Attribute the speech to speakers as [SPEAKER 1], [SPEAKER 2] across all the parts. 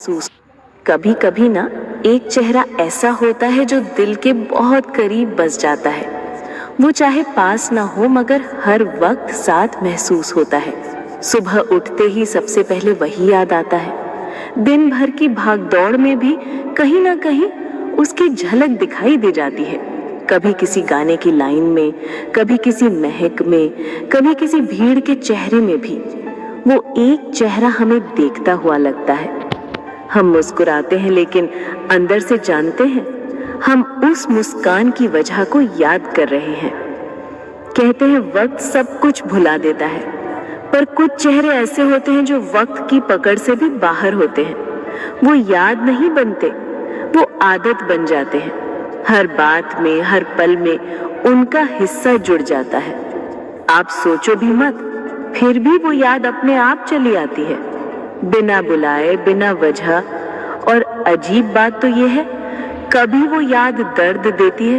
[SPEAKER 1] महसूस। कभी कभी ना एक चेहरा ऐसा होता है जो दिल के बहुत करीब बस जाता है। वो चाहे पास ना हो मगर हर वक्त साथ महसूस होता है। सुबह उठते ही सबसे पहले वही याद आता है। दिन भर की भागदौड़ में भी कहीं ना कहीं उसकी झलक दिखाई दे जाती है। कभी किसी गाने की लाइन में, कभी किसी महक में, कभी किसी भीड़ के चेहरे में भी वो एक चेहरा हमें देखता हुआ लगता है। हम मुस्कुराते हैं लेकिन अंदर से जानते हैं हम उस मुस्कान की वजह को याद कर रहे हैं। कहते हैं वक्त सब कुछ भुला देता है, पर कुछ चेहरे ऐसे होते हैं जो वक्त की पकड़ से भी बाहर होते हैं। वो याद नहीं बनते, वो आदत बन जाते हैं। हर बात में, हर पल में उनका हिस्सा जुड़ जाता है। आप सोचो भी मत, फिर भी वो याद अपने आप चली आती है, बिना बुलाए, बिना वजह। और अजीब बात तो ये है, कभी वो याद दर्द देती है,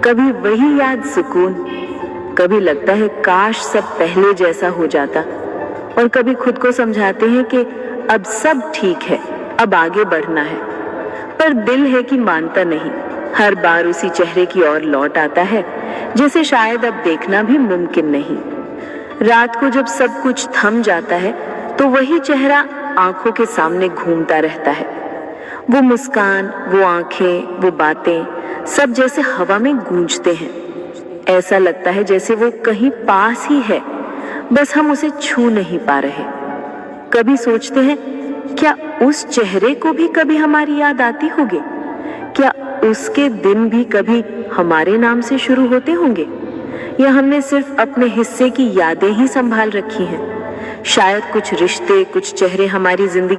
[SPEAKER 1] कभी वही याद सुकून। कभी लगता है काश सब पहले जैसा हो जाता, और कभी खुद को समझाते हैं कि अब सब ठीक है, अब आगे बढ़ना है। पर दिल है कि मानता नहीं, हर बार उसी चेहरे की ओर लौट आता है जैसे शायद अब देखना भी मुमकिन नहीं। रात को जब सब कुछ थम जाता है तो वही चेहरा आंखों के सामने घूमता रहता है। वो मुस्कान, वो आंखें, वो बातें सब जैसे हवा में गूंजते हैं। ऐसा लगता है जैसे वो कहीं पास ही है, बस हम उसे छू नहीं पा रहे। कभी सोचते हैं क्या उस चेहरे को भी कभी हमारी याद आती होगी? क्या उसके दिन भी कभी हमारे नाम से शुरू होते होंगे? या हमने सिर्फ अपने हिस्से की यादें ही संभाल रखी हैं? शायद कुछ रिश्ते, कुछ चेहरे हमारी जिंदगी